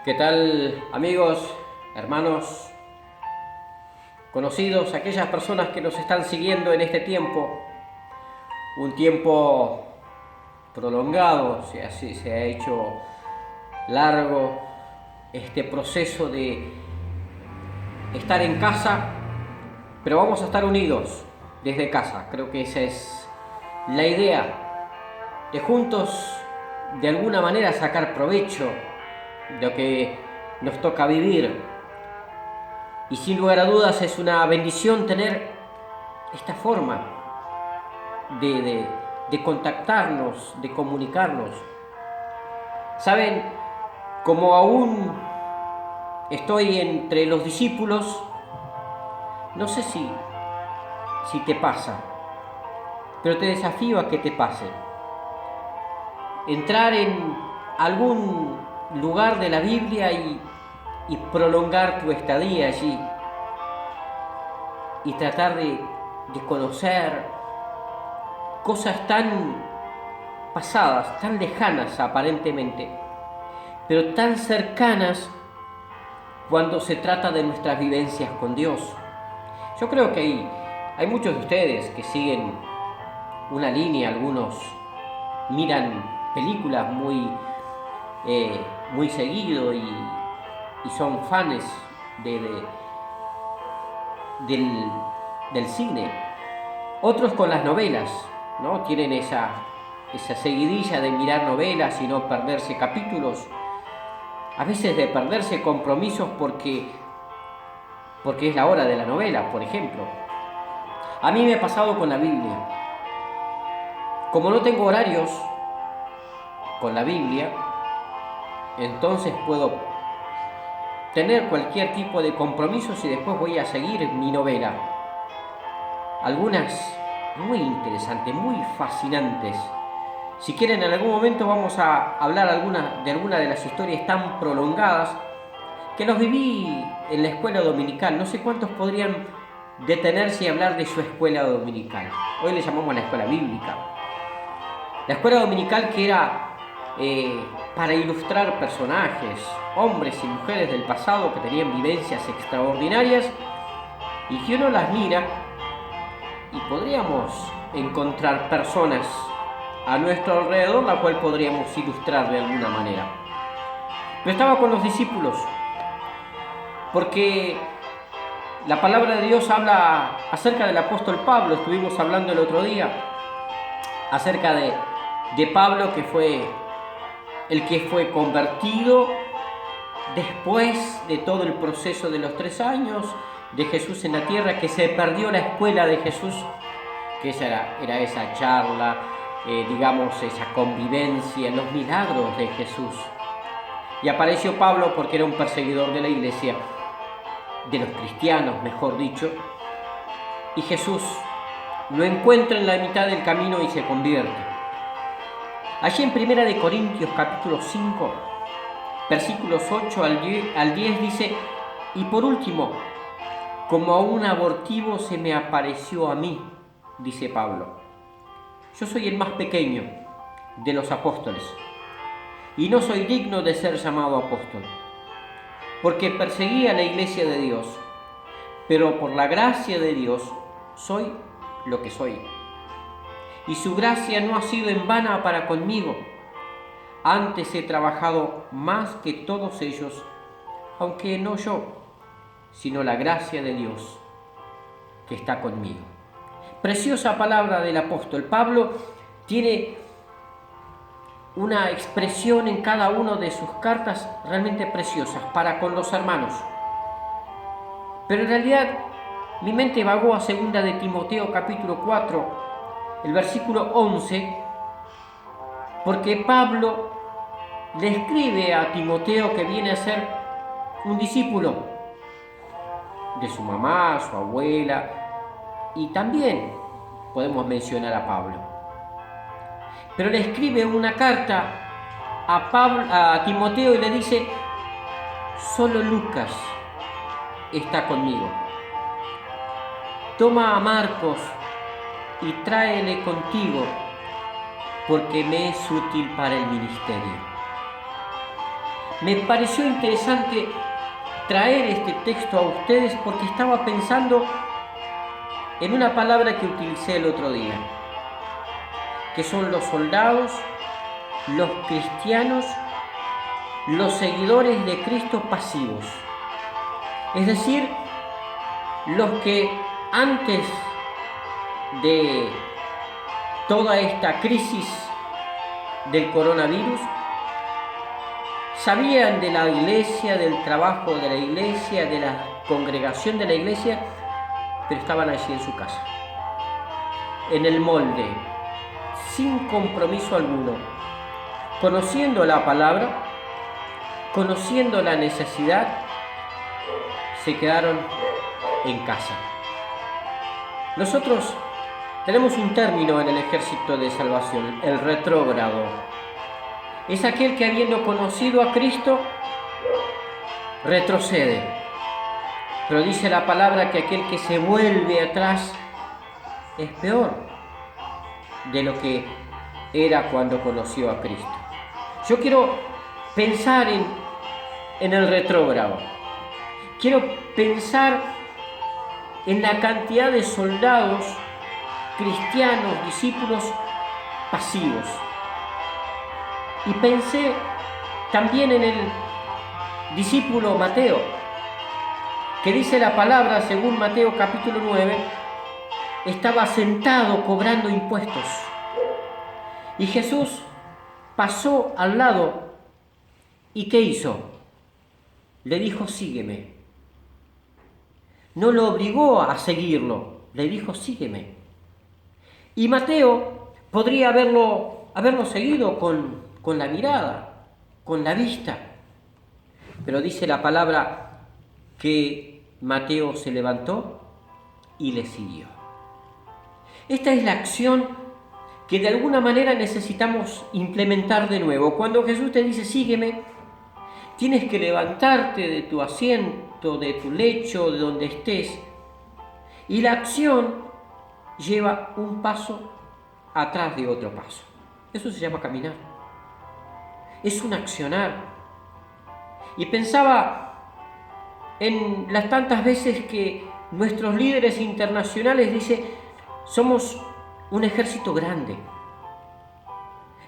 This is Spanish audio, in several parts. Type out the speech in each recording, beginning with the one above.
¿Qué tal, amigos, hermanos, conocidos, aquellas personas que nos están siguiendo en este tiempo? Un tiempo prolongado, se ha hecho largo este proceso de estar en casa, pero vamos a estar unidos desde casa. Creo que esa es la idea, de juntos de alguna manera sacar provecho de lo que nos toca vivir. Y sin lugar a dudas es una bendición tener esta forma de contactarnos, de comunicarnos. Saben, como aún estoy entre los discípulos, no sé si te pasa, pero te desafío a que te pase. Entrar en algún lugar de la Biblia y prolongar tu estadía allí y tratar de conocer cosas tan pasadas, tan lejanas aparentemente, pero tan cercanas cuando se trata de nuestras vivencias con Dios. Yo creo que hay muchos de ustedes que siguen una línea, algunos miran películas muy seguido y son fans del cine. Otros con las novelas, ¿no? Tienen esa seguidilla de mirar novelas y no perderse capítulos, a veces de perderse compromisos porque es la hora de la novela, por ejemplo. A mí me ha pasado con la Biblia. Como no tengo horarios con la Biblia, entonces puedo tener cualquier tipo de compromisos y después voy a seguir mi novela. Algunas muy interesantes, muy fascinantes. Si quieren, en algún momento vamos a hablar de alguna de las historias tan prolongadas que los viví en la escuela dominical. No sé cuántos podrían detenerse y hablar de su escuela dominical. Hoy le llamamos la escuela bíblica. La escuela dominical que era para ilustrar personajes, hombres y mujeres del pasado que tenían vivencias extraordinarias y que uno las mira y podríamos encontrar personas a nuestro alrededor la cual podríamos ilustrar de alguna manera. Pero estaba con los discípulos porque la palabra de Dios habla acerca del apóstol Pablo. Estuvimos hablando el otro día acerca de Pablo, que fue el que fue convertido después de todo el proceso de los 3 años de Jesús en la tierra, que se perdió la escuela de Jesús, que era esa charla, esa convivencia, los milagros de Jesús. Y apareció Pablo porque era un perseguidor de la iglesia, de los cristianos, mejor dicho, y Jesús lo encuentra en la mitad del camino y se convierte. Allí en 1 Corintios capítulo 5, versículos 8 al 10 dice: y por último, como a un abortivo se me apareció a mí, dice Pablo. Yo soy el más pequeño de los apóstoles y no soy digno de ser llamado apóstol, porque perseguí a la iglesia de Dios, pero por la gracia de Dios soy lo que soy. Y su gracia no ha sido en vano para conmigo. Antes he trabajado más que todos ellos, aunque no yo, sino la gracia de Dios que está conmigo. Preciosa palabra del apóstol Pablo. Tiene una expresión en cada una de sus cartas realmente preciosas para con los hermanos. Pero en realidad mi mente vagó a 2 de Timoteo capítulo 4, el versículo 11, porque Pablo le escribe a Timoteo, que viene a ser un discípulo de su mamá, su abuela, y también podemos mencionar a Pablo. Pero le escribe una carta a Timoteo y le dice: solo Lucas está conmigo. Toma a Marcos y tráele contigo, porque me es útil para el ministerio. me pareció interesante traer este texto a ustedes porque estaba pensando en una palabra que utilicé el otro día, que son los soldados, los cristianos, los seguidores de Cristo pasivos. Es decir, los que antes de toda esta crisis del coronavirus sabían de la iglesia, del trabajo de la iglesia, de la congregación de la iglesia, pero estaban allí en su casa, en el molde, sin compromiso alguno, conociendo la palabra, conociendo la necesidad, se quedaron en casa. Nosotros tenemos un término en el ejército de salvación, el retrógrado. Es aquel que, habiendo conocido a Cristo, retrocede. Pero dice la palabra que aquel que se vuelve atrás es peor de lo que era cuando conoció a Cristo. Yo quiero pensar en el retrógrado. Quiero pensar en la cantidad de soldados cristianos, discípulos pasivos. Y pensé también en el discípulo Mateo, que dice la palabra, según Mateo capítulo 9, estaba sentado cobrando impuestos. Y Jesús pasó al lado y ¿qué hizo? Le dijo, sígueme. No lo obligó a seguirlo, le dijo, sígueme. Y Mateo podría haberlo seguido con la mirada, con la vista. Pero dice la palabra que Mateo se levantó y le siguió. Esta es la acción que de alguna manera necesitamos implementar de nuevo. Cuando Jesús te dice, sígueme, tienes que levantarte de tu asiento, de tu lecho, de donde estés. Y la acción lleva un paso atrás de otro paso. Eso se llama caminar. Es un accionar. Y pensaba en las tantas veces que nuestros líderes internacionales dicen, somos un ejército grande,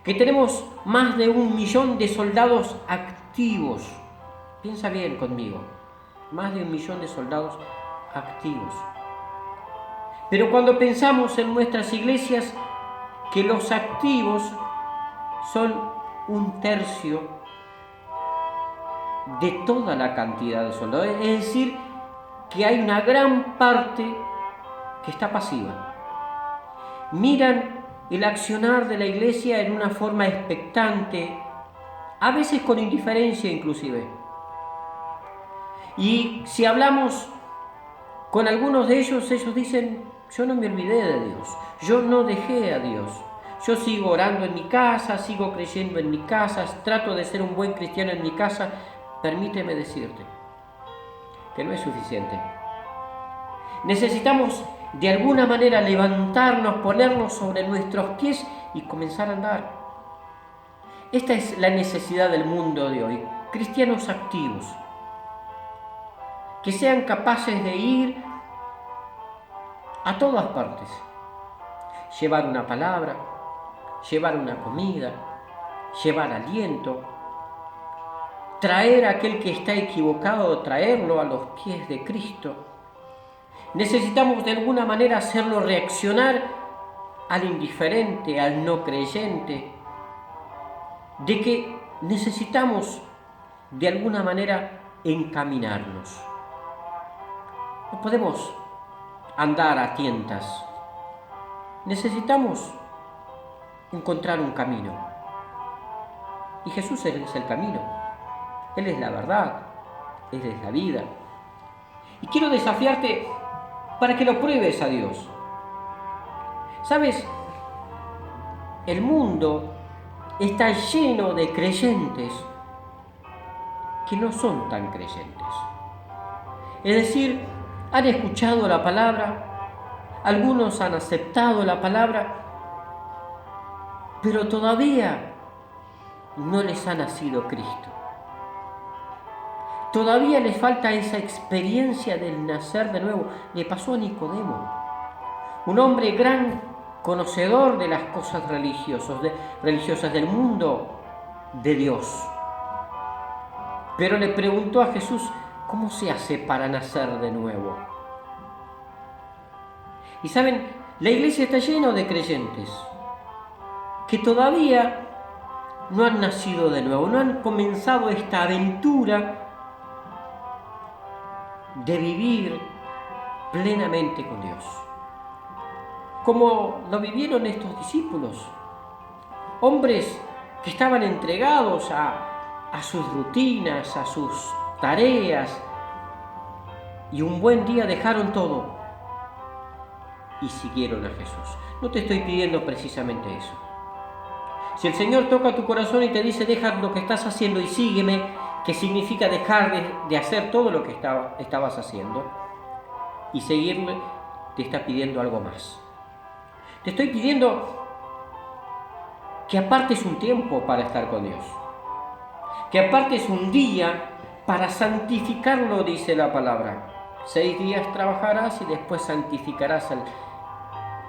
que tenemos más de 1 millón de soldados activos. Piensa bien conmigo, más de 1 millón de soldados activos. Pero cuando pensamos en nuestras iglesias, que los activos son 1/3 de toda la cantidad de soldados, es decir, que hay una gran parte que está pasiva. Miran el accionar de la iglesia en una forma expectante, a veces con indiferencia inclusive. Y si hablamos con algunos de ellos, ellos dicen, yo no me olvidé de Dios, yo no dejé a Dios, yo sigo orando en mi casa, sigo creyendo en mi casa, trato de ser un buen cristiano en mi casa. Permíteme decirte que no es suficiente. Necesitamos de alguna manera levantarnos, ponernos sobre nuestros pies y comenzar a andar. Esta es la necesidad del mundo de hoy. Cristianos activos, que sean capaces de ir a todas partes, llevar una palabra, llevar una comida, llevar aliento, traer a aquel que está equivocado, traerlo a los pies de Cristo. Necesitamos de alguna manera hacerlo reaccionar al indiferente, al no creyente, de que necesitamos de alguna manera encaminarnos. No podemos andar a tientas. Necesitamos encontrar un camino. Y Jesús es el camino. Él es la verdad. Él es la vida. Y quiero desafiarte para que lo pruebes a Dios. ¿Sabes? El mundo está lleno de creyentes que no son tan creyentes. Es decir, han escuchado la palabra, algunos han aceptado la palabra, pero todavía no les ha nacido Cristo. Todavía les falta esa experiencia del nacer de nuevo. Le pasó a Nicodemo, un hombre gran conocedor de las cosas religiosas del mundo de Dios. Pero le preguntó a Jesús, ¿cómo se hace para nacer de nuevo? Y saben, la iglesia está llena de creyentes que todavía no han nacido de nuevo, no han comenzado esta aventura de vivir plenamente con Dios, como lo vivieron estos discípulos, hombres que estaban entregados a sus rutinas, a sus tareas, y un buen día dejaron todo y siguieron a Jesús. No te estoy pidiendo precisamente eso. Si el Señor toca tu corazón y te dice, deja lo que estás haciendo y sígueme, que significa dejar de hacer todo lo que estabas haciendo y seguirme, te está pidiendo algo más. Te estoy pidiendo que apartes un tiempo para estar con Dios, que apartes un día para santificarlo, dice la palabra. 6 días trabajarás y después santificarás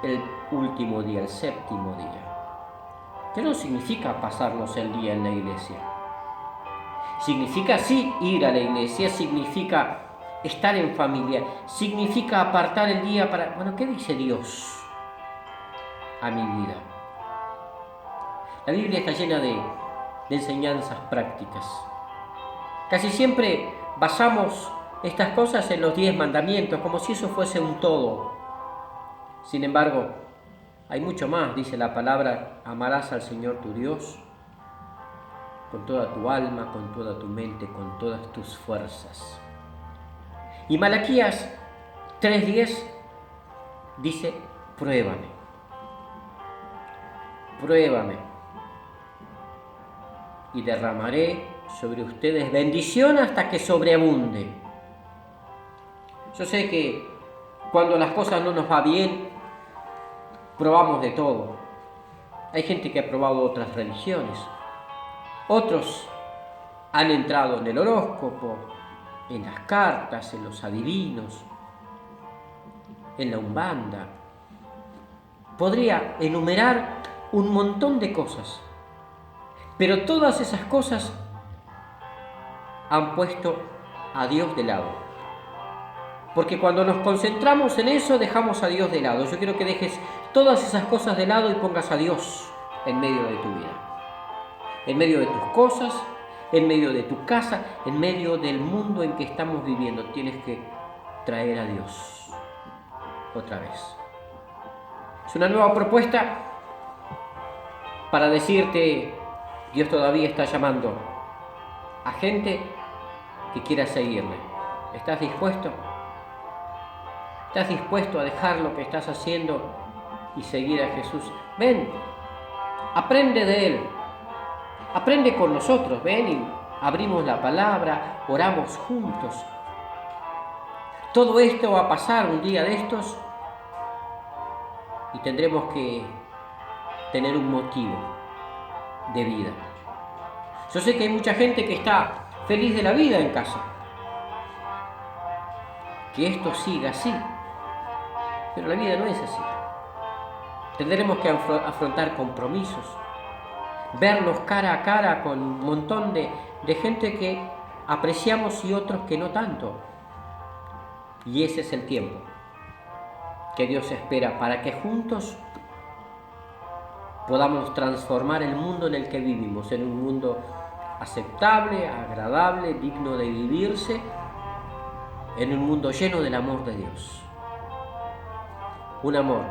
el último día, el séptimo día. ¿Qué no significa pasarnos el día en la iglesia? Significa sí ir a la iglesia, significa estar en familia, significa apartar el día para... Bueno, ¿qué dice Dios a mi vida? La Biblia está llena de enseñanzas prácticas. Casi siempre basamos estas cosas en los 10 mandamientos, como si eso fuese un todo. Sin embargo, hay mucho más, dice la palabra, amarás al Señor tu Dios con toda tu alma, con toda tu mente, con todas tus fuerzas. Y Malaquías 3:10 dice, pruébame, pruébame, y derramaré sobre ustedes bendición hasta que sobreabunde. Yo sé que cuando las cosas no nos va bien, probamos de todo. Hay gente que ha probado otras religiones. Otros han entrado en el horóscopo, en las cartas, en los adivinos, en la umbanda. Podría enumerar un montón de cosas, pero todas esas cosas han puesto a Dios de lado. Porque cuando nos concentramos en eso, dejamos a Dios de lado. Yo quiero que dejes todas esas cosas de lado y pongas a Dios en medio de tu vida. En medio de tus cosas, en medio de tu casa, en medio del mundo en que estamos viviendo. Tienes que traer a Dios otra vez. Es una nueva propuesta para decirte, Dios todavía está llamando a gente que quiera seguirle. ¿Estás dispuesto? ¿Estás dispuesto a dejar lo que estás haciendo y seguir a Jesús? Ven, aprende de Él. Aprende con nosotros, ven y abrimos la palabra, oramos juntos. Todo esto va a pasar un día de estos y tendremos que tener un motivo de vida. Yo sé que hay mucha gente que está feliz de la vida en casa. Que esto siga así, pero la vida no es así. Tendremos que afrontar compromisos, vernos cara a cara con un montón de gente que apreciamos y otros que no tanto. Y ese es el tiempo que Dios espera para que juntos podamos transformar el mundo en el que vivimos, en un mundo aceptable, agradable, digno de vivirse, en un mundo lleno del amor de Dios. Un amor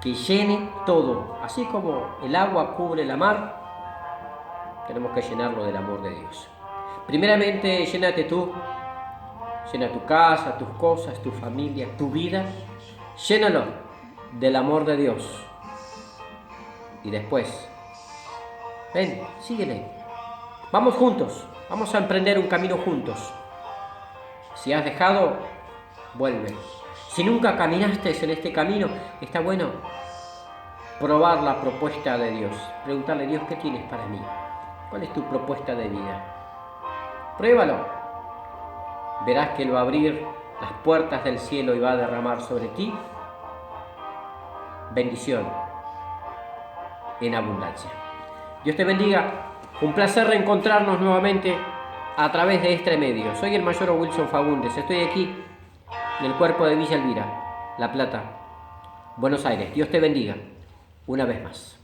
que llene todo, así como el agua cubre la mar, tenemos que llenarlo del amor de Dios. Primeramente, llénate tú, llena tu casa, tus cosas, tu familia, tu vida, llénalo del amor de Dios. Y después, ven, síguele. Vamos juntos, vamos a emprender un camino juntos. Si has dejado, vuelve. Si nunca caminaste en este camino, está bueno probar la propuesta de Dios. Preguntarle a Dios, ¿qué tienes para mí? ¿Cuál es tu propuesta de vida? Pruébalo. verás que Él va a abrir las puertas del cielo y va a derramar sobre ti bendición en abundancia. Dios te bendiga. Un placer reencontrarnos nuevamente a través de este medio. Soy el mayor Wilson Fagundes. Estoy aquí en el cuerpo de Villa Elvira, La Plata, Buenos Aires. Dios te bendiga una vez más.